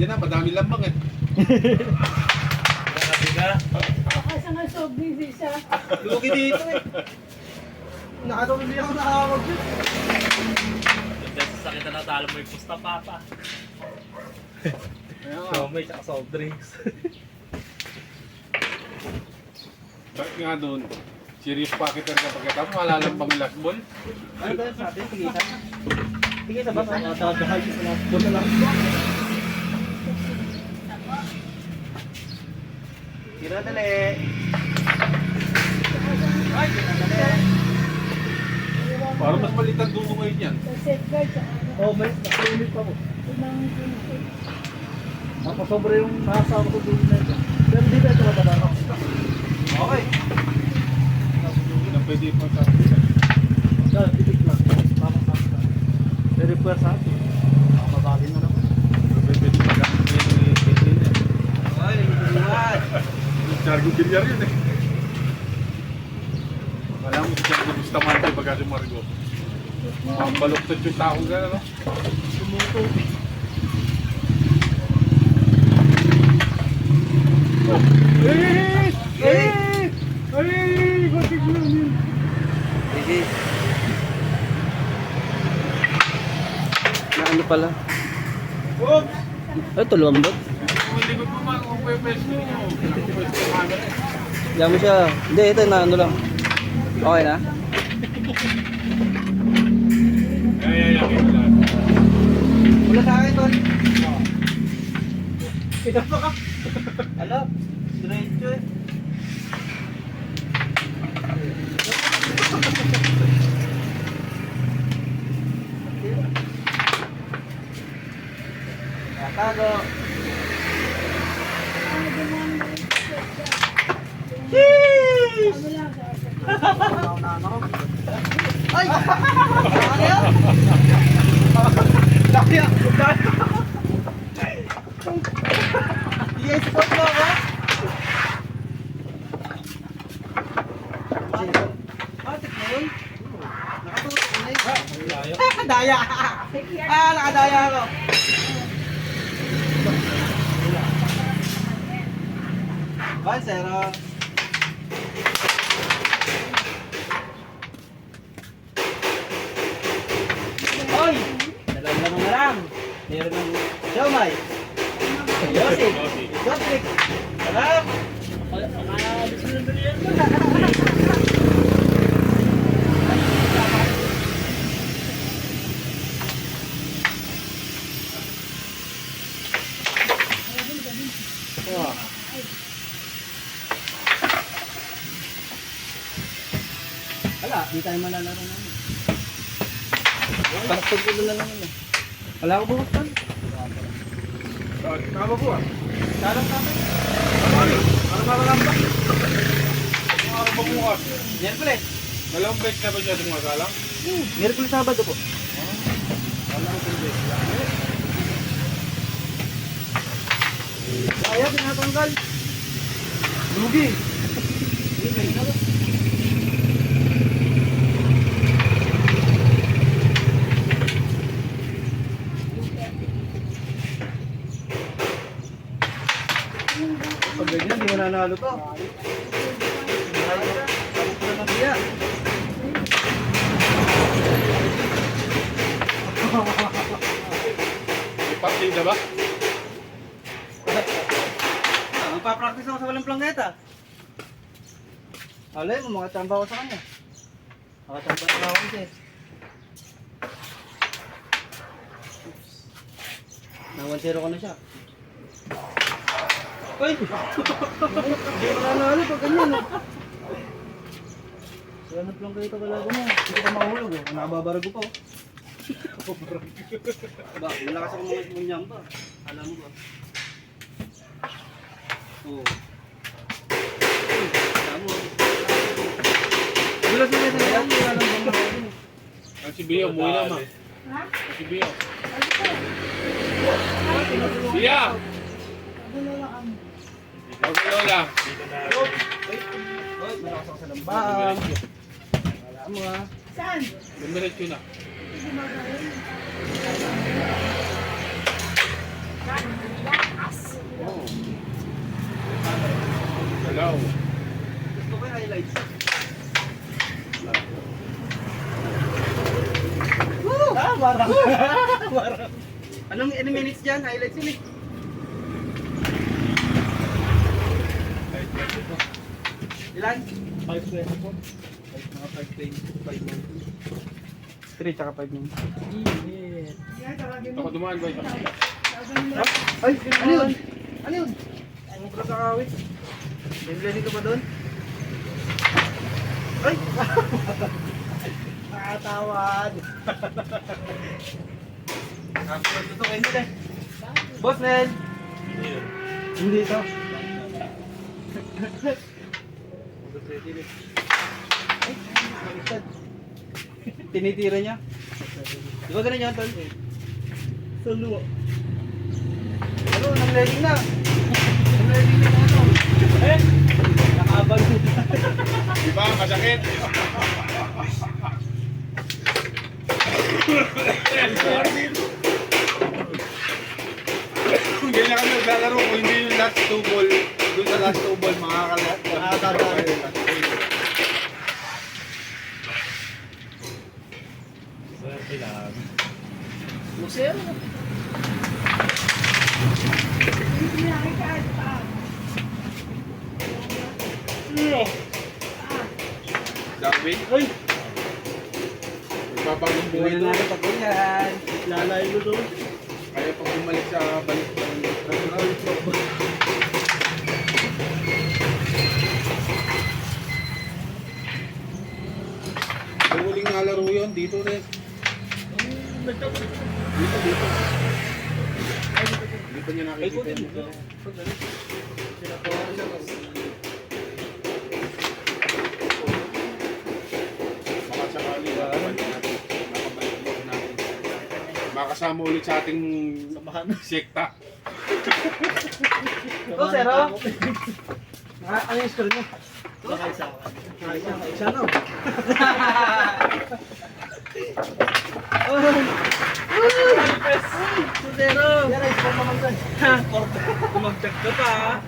Pwede na, madami lambang eh. Baka sa nga sobrang siya. Lugi dito eh. Nakatulog ako nakakawag yun. Dahil sa sakit na natalo mo yung pusta papa. Siomay tsaka soft drinks. Bakit nga doon? Serious packeter ka pagkatapos, malalambang yung last ball. Ano ba yung sabi? Tigisa? Tigisa ba? Nakakadahay sa last ball na lang. Tira dali. Ay, tira dali. Para mas palitan dulo ngayon yan. Sa safeguard sa ano. Oh, may nakulimit pa ko. Ibang ginto. Napasobra yung nasa ko doon na ito. Pero dito ito mataba ako. Okay. Hindi na pwede pa sa... Dahil, titik lang. Makakasakta. Very poor sa atin. Mabali na naman. Pwede pa gamit yun yung pwede niya. Ay, nagigilihan. Chargo bilyar yun eh. Alam mo si Chargo Bustamante baga si Margo. Ang baluktot yung taong gano'n, no? Sumuko. Eh! Eh! Ay! Batik lang yun. Sige. Na ano pala? Oh! Ay, tulambot. Hindi ko pa kung pwede nyo. Pwede ko camera eh. Diyan mo siya. Hindi, ito na ano lang. Okay na? Ay, wala. Wala sa akin, Tol. Ito pa ka. Alam, diretso eh. Tago. Ano ginawa mo? Jeez! Ano lang sa Ay! Kaya? Kaya! Yes, po mo ako? Atik na yun? Nakatulog na yun? Nakadaya! Nakadaya ako! Bye, Sarah! Hoy! Dalawa na lang. Meron ng siomay. Yosi. Jotrik. Salam. Wala, di tayo malalaro namin. Parang pagkulo na lang yun eh. Wala ko bukas pa. Tama po ah. Sarang kami. Ano ba malambak? Ano ba bukas? Miyerkules. Dalawang break na ba siya itong magalang? Miyerkules Sabado po. Kaya pinatanggal. Lugi. Pag ganyan, di mo nanalo to. Tapos na mag-iya. May partida ba? Magpa-practice ako sa walang planeta. Alay mo, mga tamba ko sa kanya. Mga tamba na ako siya. Na 1-0 ka na siya. Uy! Hindi ko nanalo pag ganyan eh. Siyanap lang kayo kagalago mo. Hindi ka mahulog oh. Nakababarago pa oh. Ba, malakas ako mga munyang ba? Alam mo ba? Oo. Alam mo. Wala sila sa lahat. Wala lang bang mga Ang si Bia, umuwi naman. Ha? Si Bia. Ano po? Bia! Ano lang ang... Okay, Lola. Oy, malakas ako sa lambang. Alam mo ah. Saan? Dumiretso na. Hindi gumagawin. Saan? Oo. Hello. Gusto ko yung highlights. Marang. Marang. Anong minutes dyan? Highlights yun eh. Ilan? 5:20 po. Mga 5:20. 3 tsaka 5 minutes. Yan, tawagin mo. Ako dumaan ba ito? Tawagin mo. Ay, ano yun? Ano yun? Ang mukha sa kawit. Bibili ka ba doon? Ay! Nakatawad. Nakatawad ito kayo nila. Boss Nel! Hindi ito. Ay, baliktad. Tinitira niya. Di ba ganun yan, Tol? Solo. Ano, nang-legging na. Nang-legging na ano. Eh, nakabag. Di ba? Masakit. Kung ganyan kami naglalaro, kung hindi yung last 2 ball, doon sa last 2 ball, makakalaat. Swerte lang. Museo. Hindi nakikita pa. Darwin, Uy! magbabagong buhay Buhay doon. natin pag ganyan. Lalay mo doon. Kaya pag bumalik sa balik, ang huling nalaro yun, dito rin. Dito. Dito niya nakikita yun. Baka sakali nakabalik natin. Makasama ulit sa ating sekta. Ito, Zero. Ano yung score niyo? Baka isa ako. Isa no? Zero. Zero, score naman dyan. Tumagdag ka pa.